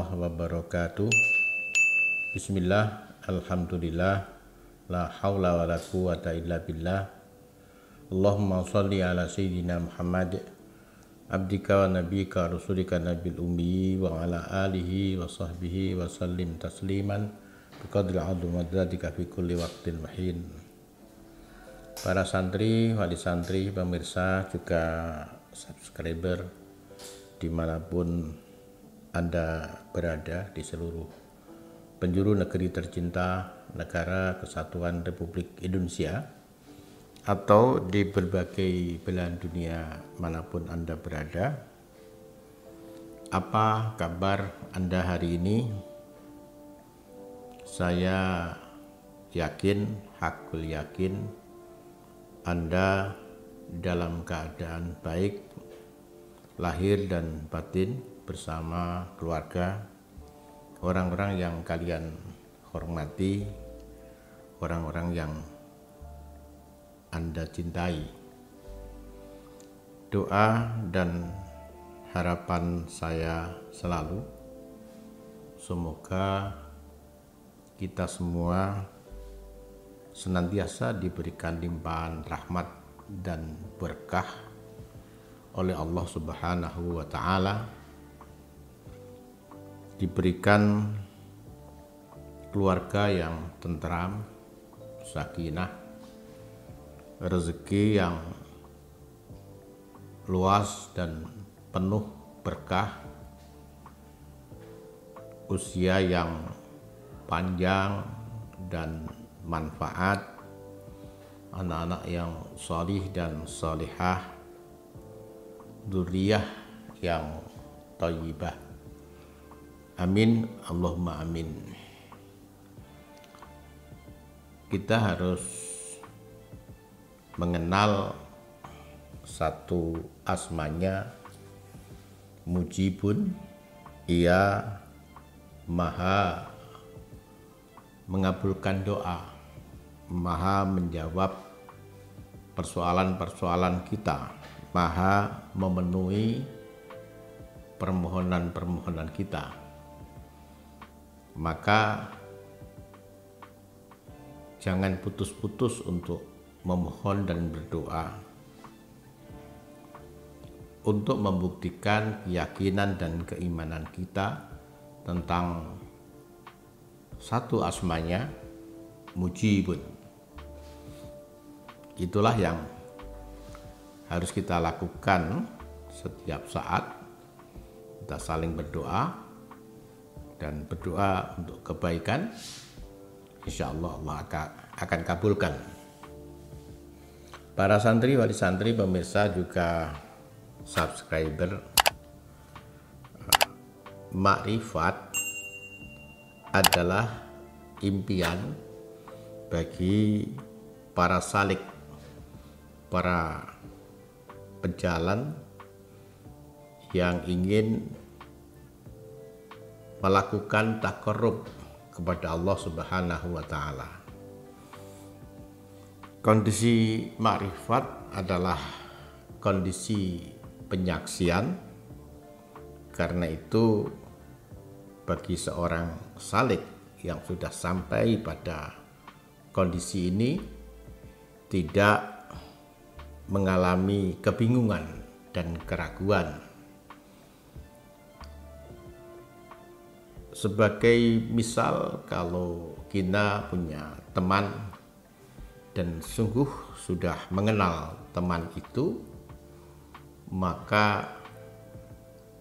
warahmatullahi wabarakatuh. Bismillah, alhamdulillah, la haula wa la quwata illa billah. Allahumma salli ala sayyidina Muhammad abdika wa nabika rasulika nabil ummi wa ala alihi wa sahbihi wa sallim tasliman biqadri adumadzatika fi kulli waqtin mahin. Para santri, wali santri, pemirsa, juga subscriber dimanapun Anda berada di seluruh penjuru negeri tercinta Negara Kesatuan Republik Indonesia atau di berbagai belahan dunia manapun Anda berada. Apa kabar Anda hari ini? Saya yakin, hakul yakin Anda dalam keadaan baik lahir dan batin bersama keluarga, orang-orang yang kalian hormati, orang-orang yang Anda cintai. Doa dan harapan saya selalu semoga kita semua senantiasa diberikan limpahan rahmat dan berkah oleh Allah Subhanahu wa Ta'ala, diberikan keluarga yang tentram, sakinah, rezeki yang luas dan penuh berkah, usia yang panjang dan manfaat, anak-anak yang salih dan salihah, dzurriyyah yang thayyibah. Amin, Allahumma amin. Kita harus mengenal satu asmanya, Mujibun. Ia maha mengabulkan doa, maha menjawab persoalan-persoalan kita, maha memenuhi permohonan-permohonan kita. Maka jangan putus-putus untuk memohon dan berdoa untuk membuktikan keyakinan dan keimanan kita tentang satu asmanya, Mujibun. Itulah yang harus kita lakukan setiap saat. Kita saling berdoa dan berdoa untuk kebaikan, insya Allah Allah akan kabulkan. Para santri, wali santri, pemirsa, juga subscriber, makrifat adalah impian bagi para salik, para pejalan yang ingin melakukan taqarrub kepada Allah Subhanahu wa Ta'ala. Kondisi makrifat adalah kondisi penyaksian. Karena itu bagi seorang salik yang sudah sampai pada kondisi ini tidak mengalami kebingungan dan keraguan. Sebagai misal, kalau kita punya teman dan sungguh sudah mengenal teman itu, maka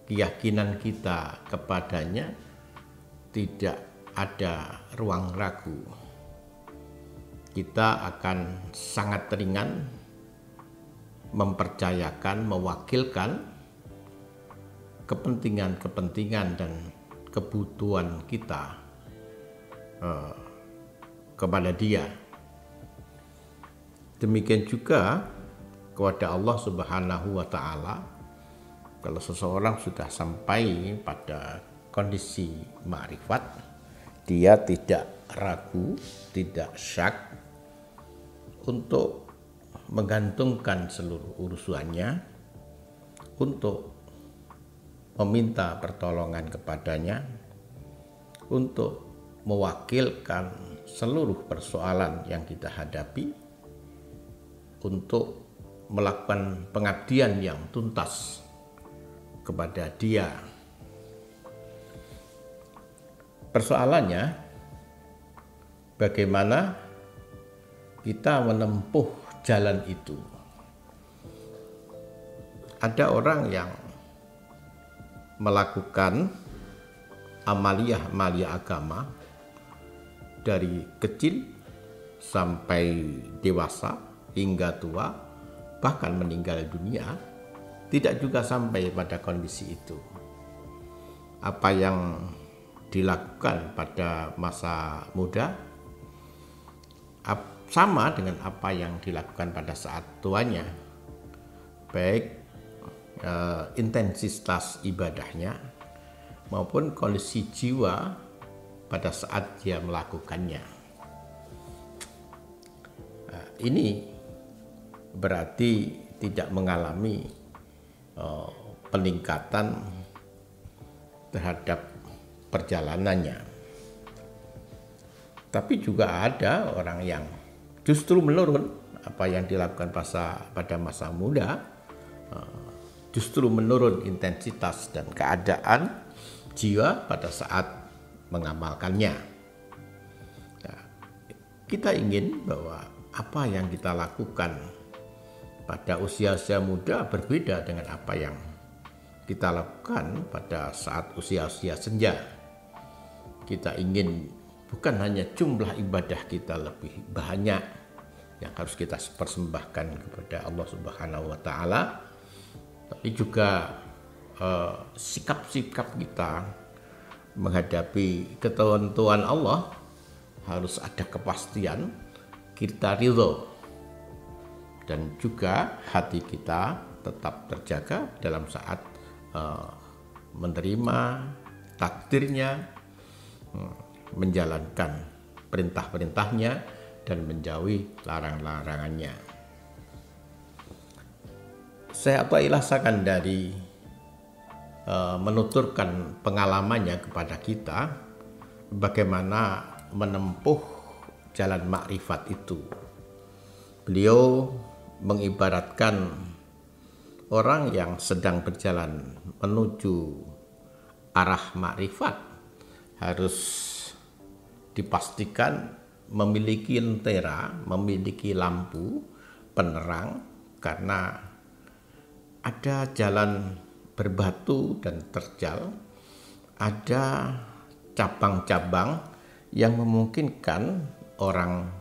keyakinan kita kepadanya tidak ada ruang ragu. Kita akan sangat ringan mempercayakan, mewakilkan kepentingan-kepentingan dan kebutuhan kita kepada dia. Demikian juga kepada Allah Subhanahu wa Ta'ala. Kalau seseorang sudah sampai pada kondisi makrifat, dia tidak ragu, tidak syak untuk menggantungkan seluruh urusannya, untuk meminta pertolongan kepadanya, untuk mewakilkan seluruh persoalan yang kita hadapi untuk melakukan pengabdian yang tuntas kepada Dia. Persoalannya, bagaimana kita menempuh jalan itu. Ada orang yang melakukan amalia-amalia agama dari kecil sampai dewasa hingga tua, bahkan meninggal dunia, tidak juga sampai pada kondisi itu. Apa yang dilakukan pada masa muda sama dengan apa yang dilakukan pada saat tuanya, baik intensitas ibadahnya maupun kondisi jiwa pada saat dia melakukannya. Ini berarti tidak mengalami peningkatan terhadap perjalanannya. Tapi juga ada orang yang justru menurun, apa yang dilakukan pada masa muda, justru menurun intensitas dan keadaan jiwa pada saat mengamalkannya. Nah, kita ingin bahwa apa yang kita lakukan pada usia-usia muda berbeda dengan apa yang kita lakukan pada saat usia-usia senja. Kita ingin bukan hanya jumlah ibadah kita lebih banyak yang harus kita persembahkan kepada Allah Subhanahu wa Ta'ala, tapi juga sikap-sikap kita menghadapi ketentuan Allah harus ada kepastian, kita ridho, dan juga hati kita tetap terjaga dalam saat menerima takdirnya, menjalankan perintah-perintahnya, dan menjauhi larang-larangannya. Saya ilasakan dari menuturkan pengalamannya kepada kita bagaimana menempuh jalan makrifat itu. Beliau mengibaratkan orang yang sedang berjalan menuju arah makrifat harus dipastikan memiliki lentera, memiliki lampu penerang, karena ada jalan berbatu dan terjal, ada cabang-cabang yang memungkinkan orang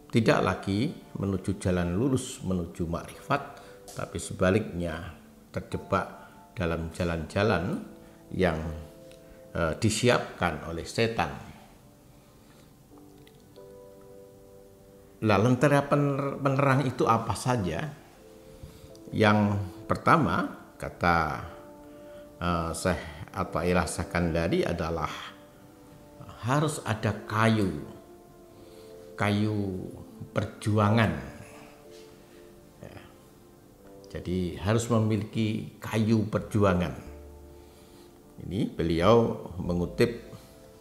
tidak lagi menuju jalan lurus menuju makrifat, tapi sebaliknya terjebak dalam jalan-jalan yang disiapkan oleh setan. Lah, lentera penerang itu apa saja? Yang pertama, kata Syekh Athaillah Sakandari, adalah harus ada kayu perjuangan. Ya. Jadi harus memiliki kayu perjuangan. Ini beliau mengutip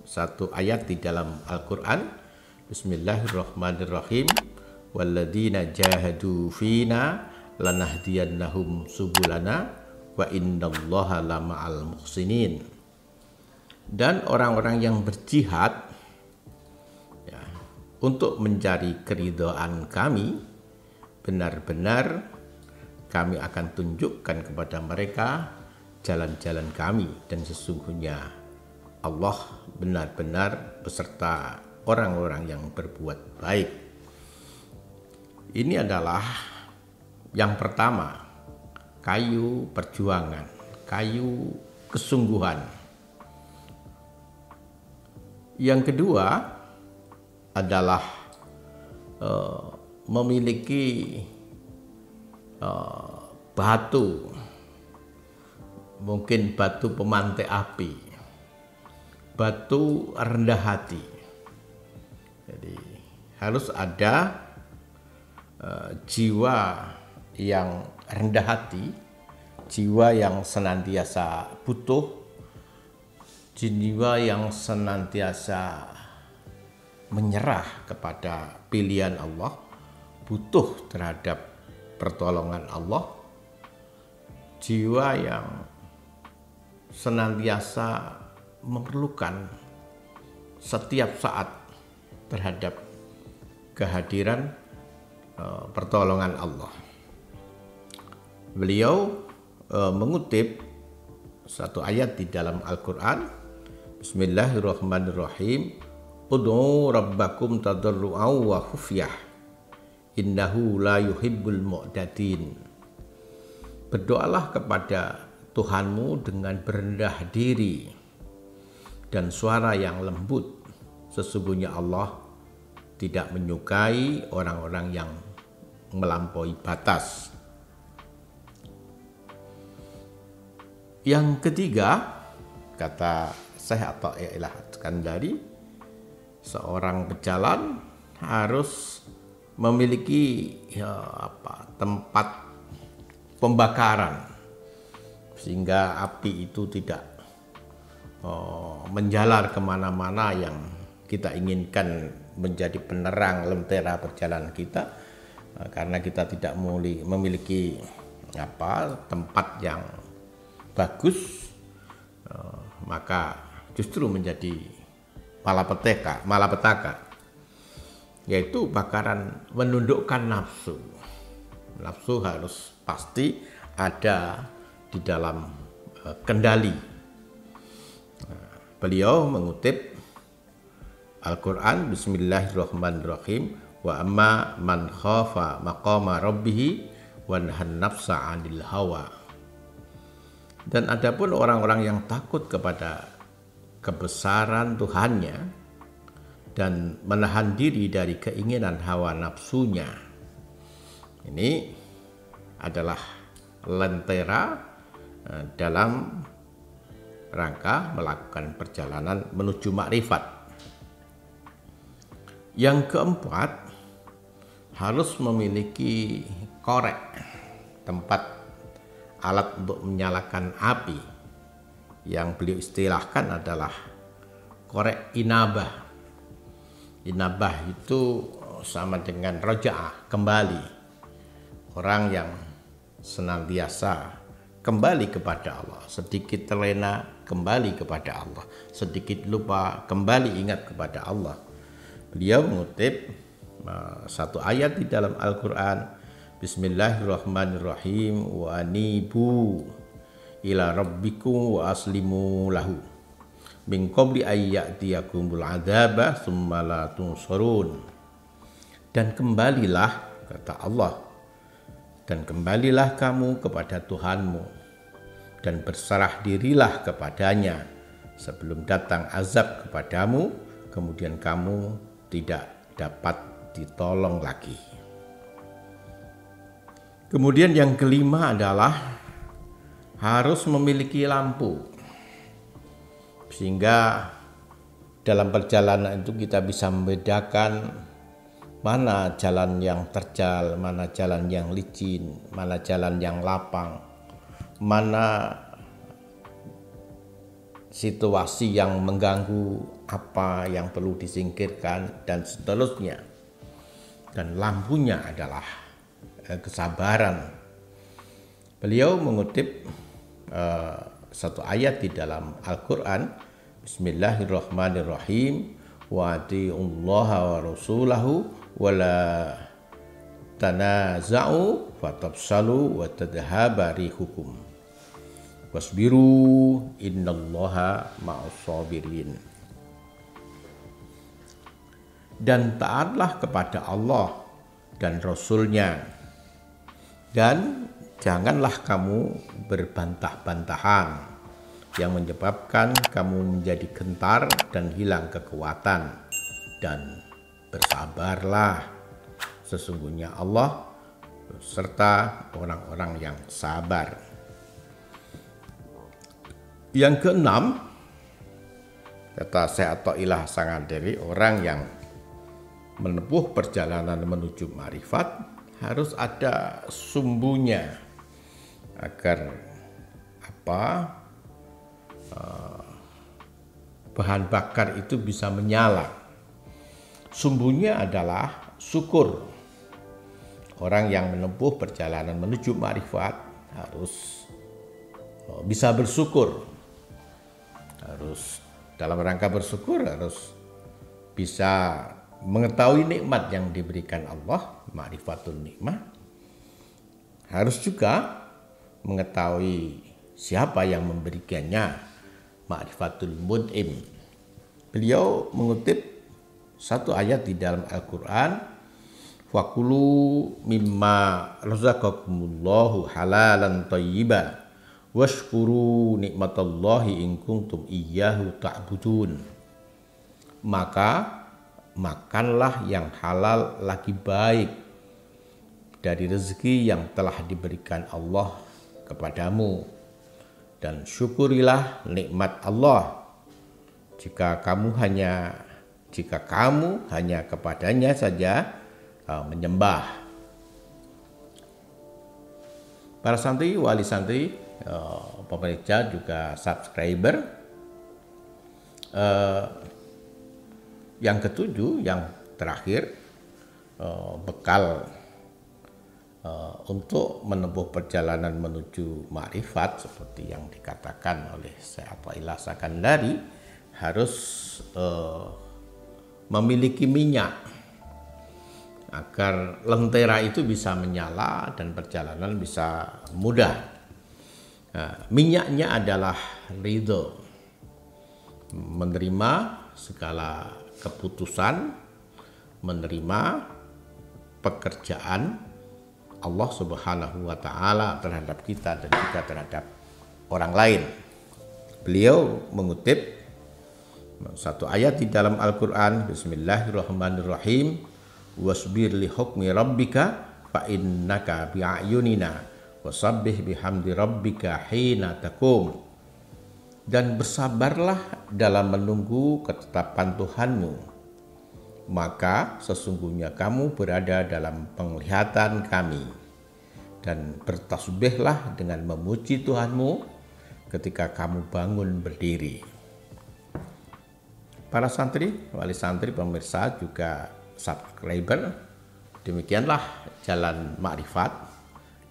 satu ayat di dalam Al-Quran. Bismillahirrahmanirrahim. Walladzina jahadu fina lanahdiyannahum subulana wa innallaha lama'al muhsinin. Dan orang-orang yang berjihad ya, untuk mencari keridhaan kami, benar-benar kami akan tunjukkan kepada mereka jalan-jalan kami, dan sesungguhnya Allah benar-benar beserta orang-orang yang berbuat baik. Ini adalah yang pertama, kayu perjuangan, kayu kesungguhan. Yang kedua adalah memiliki batu, mungkin batu pemantik api, batu rendah hati. Jadi harus ada jiwa yang rendah hati, jiwa yang senantiasa butuh jiwa yang senantiasa menyerah kepada pilihan Allah, butuh terhadap pertolongan Allah, jiwa yang senantiasa memerlukan setiap saat terhadap kehadiran pertolongan Allah. Beliau mengutip satu ayat di dalam Al-Quran, Bismillahirrahmanirrahim, Ud'u rabbakum tadarru'an wa khufyah, innahu la yuhibbul mu'tadin. Berdoalah kepada Tuhanmu dengan berendah diri dan suara yang lembut. Sesungguhnya Allah tidak menyukai orang-orang yang melampaui batas. Yang ketiga, kata Syekh Atha'illah Iskandari, seorang pejalan harus memiliki tempat pembakaran sehingga api itu tidak menjalar kemana-mana yang kita inginkan menjadi penerang lentera perjalanan kita, karena kita tidak memiliki tempat yang bagus, maka justru menjadi malapetaka, yaitu bakaran menundukkan nafsu. Nafsu harus pasti ada di dalam kendali. Beliau mengutip Al-Quran, Bismillahirrahmanirrahim, wa amma man khafa maqama rabbih wa nahan nafsa 'anil hawa. Dan adapun orang-orang yang takut kepada kebesaran Tuhannya dan menahan diri dari keinginan hawa nafsunya, ini adalah lentera dalam rangka melakukan perjalanan menuju makrifat. Yang keempat, harus memiliki korek, tempat alat untuk menyalakan api, yang beliau istilahkan adalah korek inabah. Inabah itu sama dengan roja'ah, kembali. Orang yang senantiasa kembali kepada Allah, sedikit terlena kembali kepada Allah, sedikit lupa kembali ingat kepada Allah. Beliau mengutip satu ayat di dalam Al-Quran, Bismillahirrahmanirrahim, wa anibu ila rabbikum wa aslimu lahu min qabli ayyatiyakumul adzaba tsumma la tunsarun. Dan kembalilah, kata Allah, dan kembalilah kamu kepada Tuhanmu dan berserah dirilah kepadanya sebelum datang azab kepadamu, kemudian kamu tidak dapat ditolong lagi. Kemudian yang kelima adalah harus memiliki lampu, sehingga dalam perjalanan itu kita bisa membedakan mana jalan yang terjal, mana jalan yang licin, mana jalan yang lapang, mana situasi yang mengganggu, apa yang perlu disingkirkan, dan seterusnya. Dan lampunya adalah kesabaran. Beliau mengutip satu ayat di dalam Al-Quran, Bismillahirrahmanirrahim, wa ati'ullaha wa rasulahu wa la tanaza'u fatafsalu wa tadhhaba rihukum wasbiru innallaha ma'as sabirin. Dan taatlah kepada Allah dan Rasul-Nya, dan janganlah kamu berbantah-bantahan yang menyebabkan kamu menjadi gentar dan hilang kekuatan, dan bersabarlah, sesungguhnya Allah serta orang-orang yang sabar. Yang keenam, kata Syekh Atha'illah Iskandari, orang yang menempuh perjalanan menuju ma'rifat harus ada sumbunya, agar bahan bakar itu bisa menyala. Sumbunya adalah syukur. Orang yang menempuh perjalanan menuju makrifat harus bisa bersyukur. Harus dalam rangka bersyukur harus bisa mengetahui nikmat yang diberikan Allah, ma'rifatul nikmah. Harus juga mengetahui siapa yang memberikannya, ma'rifatul mun'im. Beliau mengutip satu ayat di dalam Al-Quran, fakulu mimma razaqakumullahu halalan thayyiba washkuru nikmatallahi in kuntum iyyahu ta'budun. Maka makanlah yang halal lagi baik dari rezeki yang telah diberikan Allah kepadamu, dan syukurilah nikmat Allah jika kamu hanya kepadanya saja menyembah. Para santri, wali santri, pemerintah juga subscriber. Yang ketujuh, yang terakhir, bekal untuk menempuh perjalanan menuju ma'rifat seperti yang dikatakan oleh Syekh Athaillah Sakandari, harus memiliki minyak agar lentera itu bisa menyala dan perjalanan bisa mudah. Minyaknya adalah ridho, menerima segala keputusan, menerima pekerjaan Allah Subhanahu wa Ta'ala terhadap kita dan juga terhadap orang lain. Beliau mengutip satu ayat di dalam Al-Quran, Bismillahirrahmanirrahim, wasbir li hukmi rabbika fa innaka bi'ayunina wasabbih bihamdi rabbika hina takum. Dan bersabarlah dalam menunggu ketetapan Tuhanmu, maka sesungguhnya kamu berada dalam penglihatan kami, dan bertasbihlah dengan memuji Tuhanmu ketika kamu bangun berdiri. Para santri, wali santri, pemirsa, juga subscriber, demikianlah jalan makrifat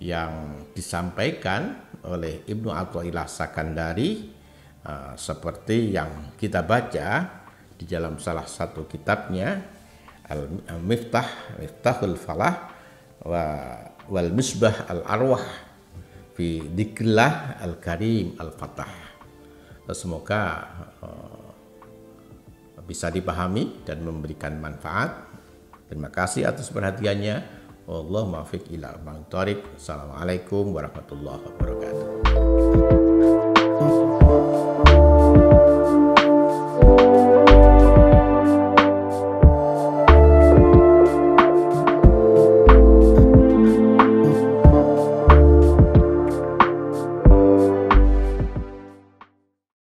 yang disampaikan oleh Ibnu Athaillah Sakandari, seperti yang kita baca di dalam salah satu kitabnya, Miftahul Falah wal Misbah al Arwah fi Dzikrillah al Karim al Fatah. Semoga bisa dipahami dan memberikan manfaat. Terima kasih atas perhatiannya. Wallahu muwaffiq ila aqwamit thoriq. Assalamualaikum warahmatullahi wabarakatuh.